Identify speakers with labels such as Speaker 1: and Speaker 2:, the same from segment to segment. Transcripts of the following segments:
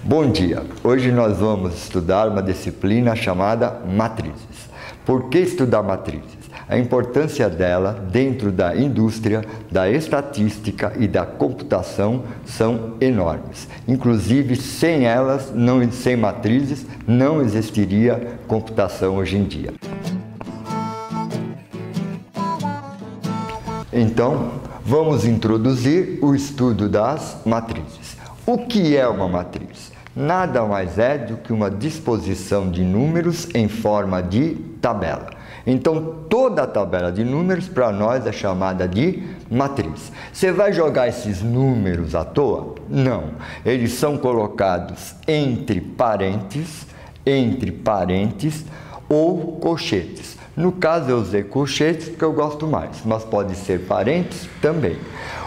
Speaker 1: Bom dia! Hoje nós vamos estudar uma disciplina chamada matrizes. Por que estudar matrizes? A importância dela dentro da indústria, da estatística e da computação são enormes. Inclusive, sem elas, sem matrizes, não existiria computação hoje em dia. Então, vamos introduzir o estudo das matrizes. O que é uma matriz? Nada mais é do que uma disposição de números em forma de tabela. Então, toda a tabela de números para nós é chamada de matriz. Você vai jogar esses números à toa? Não. Eles são colocados entre parênteses ou colchetes. No caso, eu usei colchetes porque eu gosto mais, mas pode ser parênteses também.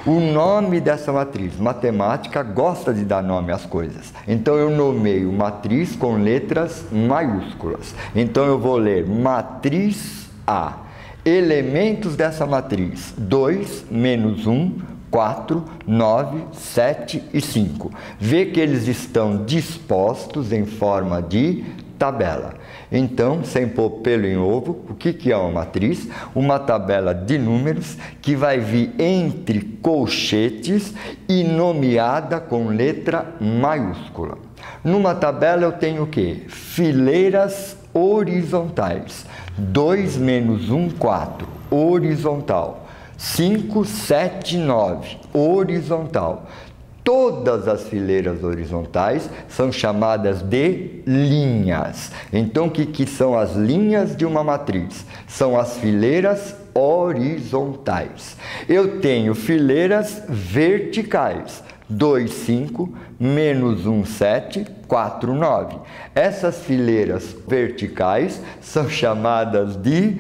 Speaker 1: O nome dessa matriz, matemática gosta de dar nome às coisas. Então, eu nomeio matriz com letras maiúsculas. Então, eu vou ler matriz A. Elementos dessa matriz: 2, menos 1, 4, 9, 7 e 5. Vê que eles estão dispostos em forma de tabela. Então, sem pôr pelo em ovo, o que é uma matriz? Uma tabela de números que vai vir entre colchetes e nomeada com letra maiúscula. Numa tabela eu tenho o quê? Fileiras horizontais. 2 menos 1, 4, horizontal. 5, 7, 9, horizontal. Todas as fileiras horizontais são chamadas de linhas. Então, o que são as linhas de uma matriz? São as fileiras horizontais. Eu tenho fileiras verticais. 2, 5, menos 1, 7, 4, 9. Essas fileiras verticais são chamadas de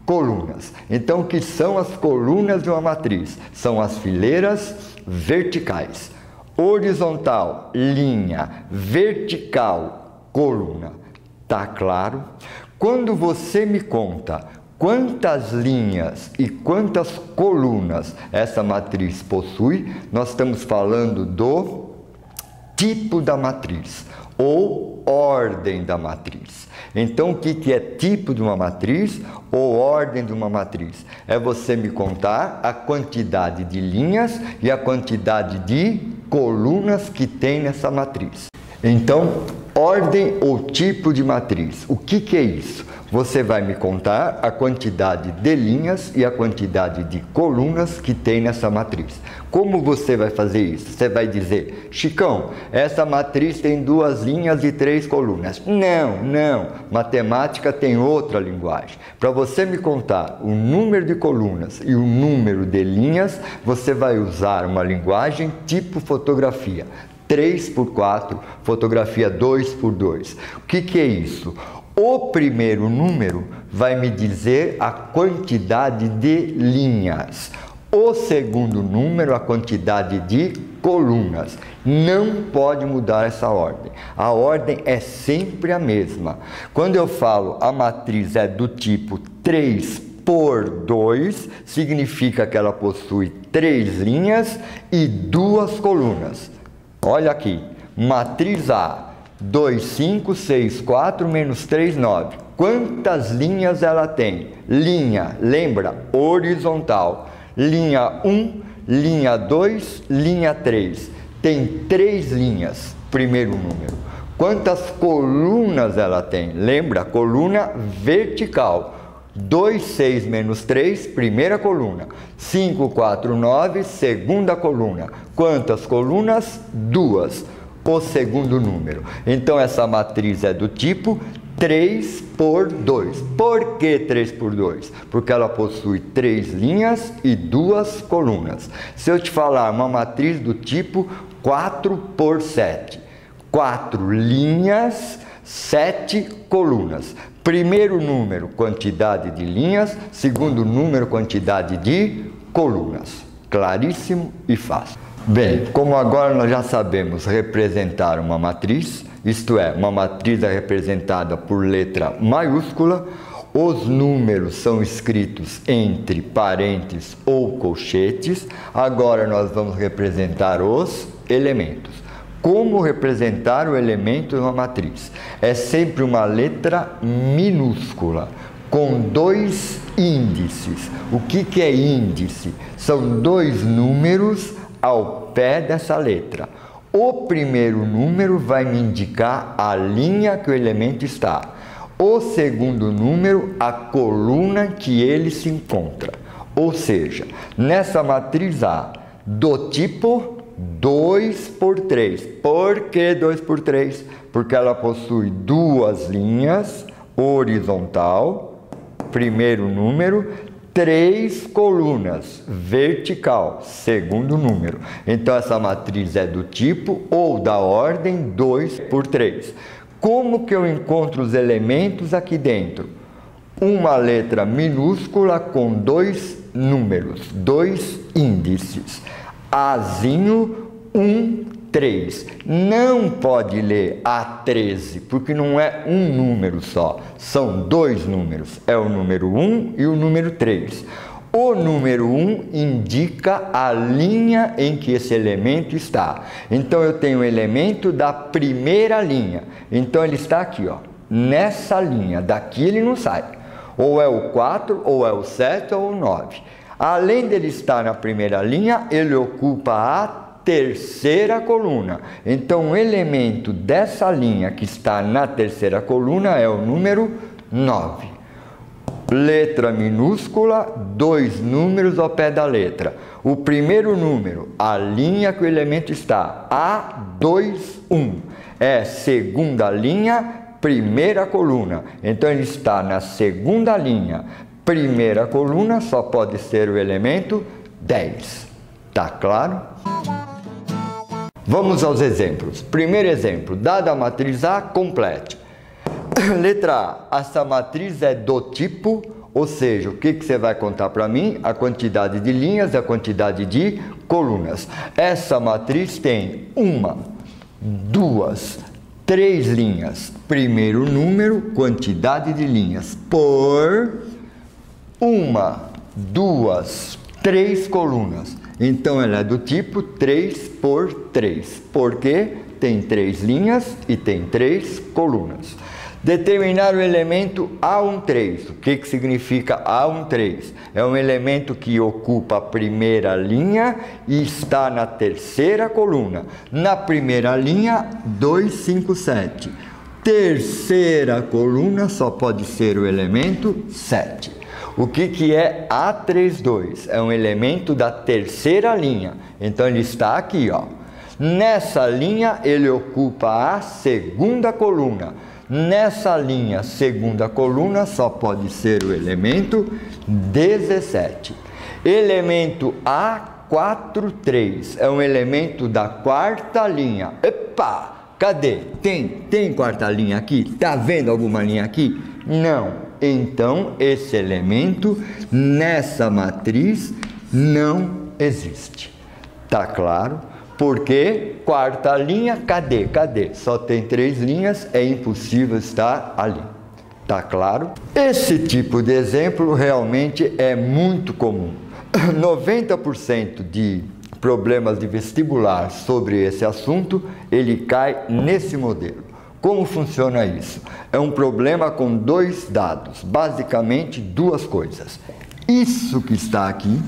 Speaker 1: colunas. Então, o que são as colunas de uma matriz? São as fileiras verticais. Horizontal, linha. Vertical, coluna. Tá claro? Quando você me conta quantas linhas e quantas colunas essa matriz possui, nós estamos falando do tipo da matriz ou ordem da matriz. Então, o que é tipo de uma matriz ou ordem de uma matriz? É você me contar a quantidade de linhas e a quantidade de colunas que tem nessa matriz. Então, ordem ou tipo de matriz. O que é isso? Você vai me contar a quantidade de linhas e a quantidade de colunas que tem nessa matriz. Como você vai fazer isso? Você vai dizer: Chicão, essa matriz tem 2 linhas e 3 colunas. Não. Matemática tem outra linguagem. Para você me contar o número de colunas e o número de linhas, você vai usar uma linguagem tipo fotografia. 3x4, fotografia 2x2. O que é isso? O primeiro número vai me dizer a quantidade de linhas. O segundo número, a quantidade de colunas. Não pode mudar essa ordem. A ordem é sempre a mesma. Quando eu falo a matriz é do tipo 3x2, significa que ela possui 3 linhas e 2 colunas. Olha aqui, matriz A. 2, 5, 6, 4, menos 3, 9. Quantas linhas ela tem? Linha, lembra? Horizontal. Linha 1, linha 2, linha 3. Tem 3 linhas, primeiro número. Quantas colunas ela tem? Lembra? Coluna vertical. 2, 6, menos 3, primeira coluna. 5, 4, 9, segunda coluna. Quantas colunas? 2. O segundo número. Então, essa matriz é do tipo 3x2. Por que 3x2? Porque ela possui 3 linhas e 2 colunas. Se eu te falar uma matriz do tipo 4x7, 4 linhas, 7 colunas. Primeiro número, quantidade de linhas. Segundo número, quantidade de colunas. Claríssimo e fácil. Bem, como agora nós já sabemos representar uma matriz, isto é, uma matriz é representada por letra maiúscula, os números são escritos entre parênteses ou colchetes. Agora nós vamos representar os elementos. Como representar o elemento de uma matriz? É sempre uma letra minúscula, com 2 índices. O que é índice? São 2 números ao pé dessa letra. O primeiro número vai me indicar a linha que o elemento está. O segundo número, a coluna que ele se encontra. Ou seja, nessa matriz A, do tipo 2 por 3. Por que 2 por 3? Porque ela possui 2 linhas, horizontal, primeiro número, 3 colunas, vertical, segundo número. Então essa matriz é do tipo ou da ordem 2 por 3. Como que eu encontro os elementos aqui dentro? Uma letra minúscula com 2 números, 2 índices. Azinho 1, 3. Não pode ler A13, porque não é um número só, são 2 números. É o número 1 e o número 3. O número 1 indica a linha em que esse elemento está. Então eu tenho o elemento da primeira linha. Então ele está aqui, ó, nessa linha. Daqui ele não sai. Ou é o 4, ou é o 7, ou o 9. Além dele estar na primeira linha, ele ocupa a terceira coluna. Então, o elemento dessa linha que está na terceira coluna é o número 9. Letra minúscula, 2 números ao pé da letra. O primeiro número, a linha que o elemento está, A21, é segunda linha, primeira coluna. Então, ele está na segunda linha. Primeira coluna só pode ser o elemento 10. Tá claro? Vamos aos exemplos. Primeiro exemplo, dada a matriz A, complete. Letra A, essa matriz é do tipo, ou seja, o que você vai contar para mim? A quantidade de linhas, a quantidade de colunas. Essa matriz tem 1, 2, 3 linhas. Primeiro número, quantidade de linhas, por 1, 2, 3 colunas. Então ela é do tipo 3 por 3, porque tem 3 linhas e tem 3 colunas. Determinar o elemento A13. O que significa A13? É um elemento que ocupa a primeira linha e está na terceira coluna. Na primeira linha, 2, 5, 7. Terceira coluna só pode ser o elemento 7. O que é A32? É um elemento da terceira linha. Então ele está aqui, ó. Nessa linha ele ocupa a segunda coluna. Nessa linha, segunda coluna, só pode ser o elemento 17. Elemento A43 é um elemento da quarta linha. Epa! Cadê? Tem quarta linha aqui? Tá vendo alguma linha aqui? Não. Então, esse elemento nessa matriz não existe. Tá claro? Porque quarta linha, cadê? Só tem 3 linhas, é impossível estar ali. Tá claro? Esse tipo de exemplo realmente é muito comum. 90% de problemas de vestibular sobre esse assunto, ele cai nesse modelo. Como funciona isso? É um problema com 2 dados, basicamente 2 coisas. Isso que está aqui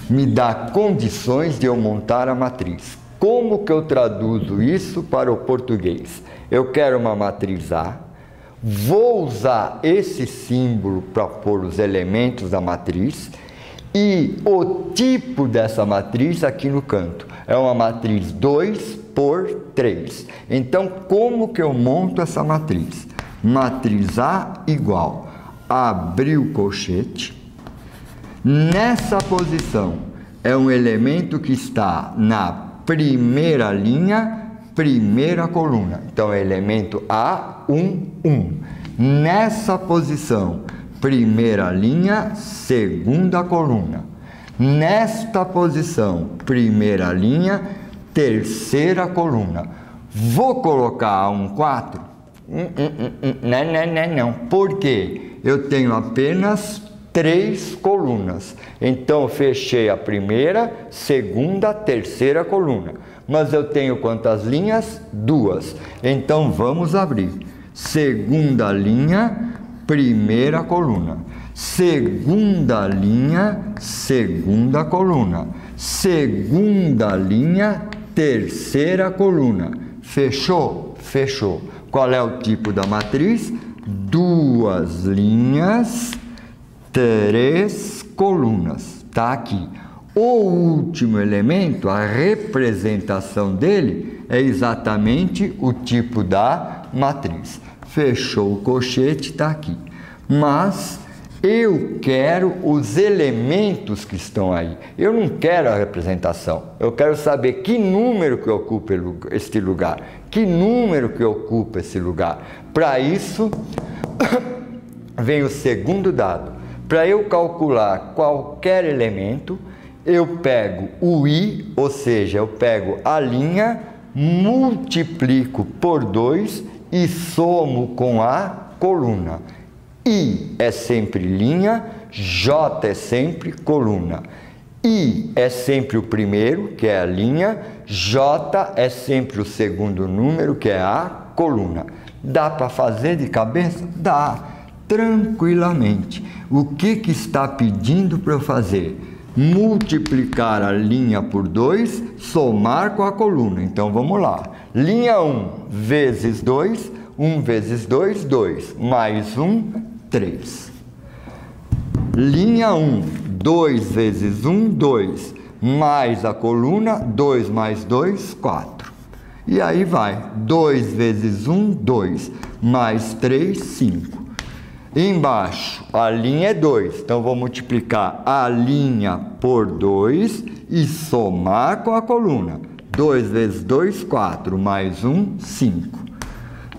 Speaker 1: me dá condições de eu montar a matriz. Como que eu traduzo isso para o português? Eu quero uma matriz A, vou usar esse símbolo para pôr os elementos da matriz e o tipo dessa matriz aqui no canto. É uma matriz 2 por 3. Então, como que eu monto essa matriz? Matriz A igual, abrir o colchete. Nessa posição, é um elemento que está na primeira linha, primeira coluna. Então, é elemento A11. Nessa posição, primeira linha, segunda coluna. Nesta posição, primeira linha, terceira coluna. Vou colocar A14? Não. Por quê? Eu tenho apenas 3 colunas. Então, fechei a primeira, segunda, terceira coluna. Mas eu tenho quantas linhas? 2. Então vamos abrir. Segunda linha, primeira coluna. Segunda linha, segunda coluna. Segunda linha, terceira coluna. Fechou? Fechou. Qual é o tipo da matriz? 2 linhas, 3 colunas. Está aqui. O último elemento, a representação dele, é exatamente o tipo da matriz. Fechou o colchete, está aqui. Mas eu quero os elementos que estão aí. Eu não quero a representação. Eu quero saber que número que ocupa este lugar. Que número que ocupa esse lugar. Para isso, vem o segundo dado. Para eu calcular qualquer elemento, eu pego o i, ou seja, eu pego a linha, multiplico por 2 e somo com a coluna. I é sempre linha, J é sempre coluna. I é sempre o primeiro, que é a linha, J é sempre o segundo número, que é a coluna. Dá para fazer de cabeça? Dá, tranquilamente. O que está pedindo para eu fazer? Multiplicar a linha por 2, somar com a coluna. Então vamos lá. Linha 1 vezes 2, 1 vezes 2, 2. Mais 1, 3. Linha 1, 2 vezes 1, 2. Mais a coluna, 2 mais 2, 4. E aí vai. 2 vezes 1, 2. Mais 3, 5. Embaixo, a linha é 2, então vou multiplicar a linha por 2 e somar com a coluna. 2 vezes 2, 4, mais 1, 5.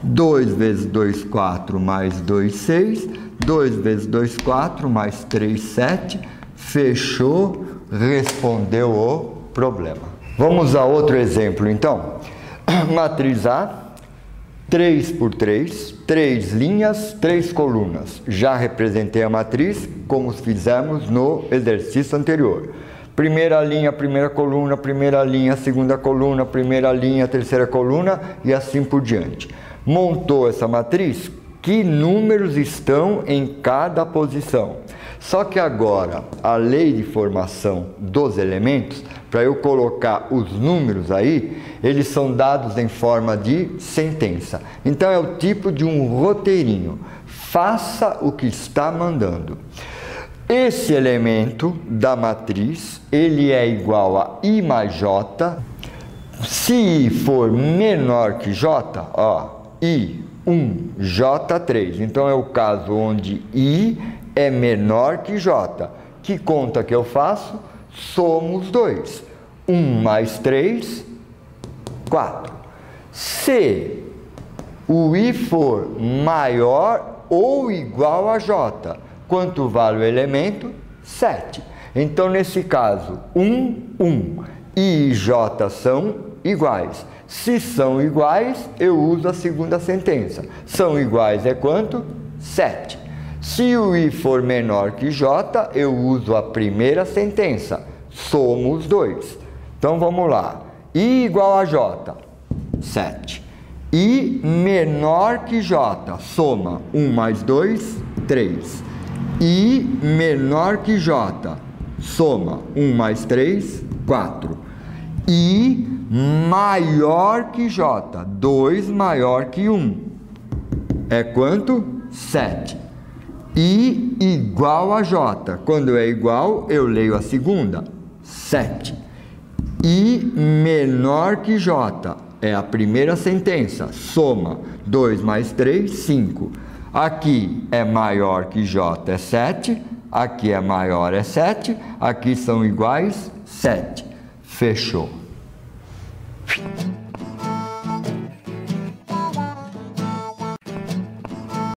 Speaker 1: 2 vezes 2, 4, mais 2, 6. 2 vezes 2, 4, mais 3, 7. Fechou, respondeu o problema. Vamos a outro exemplo, então. Matriz A. 3 por 3, 3 linhas, 3 colunas. Já representei a matriz como fizemos no exercício anterior. Primeira linha, primeira coluna, primeira linha, segunda coluna, primeira linha, terceira coluna e assim por diante. Montou essa matriz? Que números estão em cada posição? Só que agora, a lei de formação dos elementos, para eu colocar os números aí, eles são dados em forma de sentença. Então é o tipo de um roteirinho. Faça o que está mandando. Esse elemento da matriz, ele é igual a I mais J. Se I for menor que J, ó, I 1, J 3. Então é o caso onde I é menor que J. Que conta que eu faço? Somo os dois. 1 mais 3, 4. Se o I for maior ou igual a J, quanto vale o elemento? 7. Então, nesse caso, 1, 1. I e J são iguais. Se são iguais, eu uso a segunda sentença. São iguais é quanto? 7. Se o I for menor que J, eu uso a primeira sentença. Somo os dois. Então, vamos lá. I igual a J, 7. I menor que J, soma 1 mais 2, 3. I menor que J, soma 1 mais 3, 4. I maior que J, 2 maior que 1. É quanto? 7. I igual a J. Quando é igual, eu leio a segunda. 7. I menor que J. É a primeira sentença. Soma 2 mais 3, 5. Aqui é maior que J, é 7. Aqui é maior, é 7. Aqui são iguais, 7. Fechou.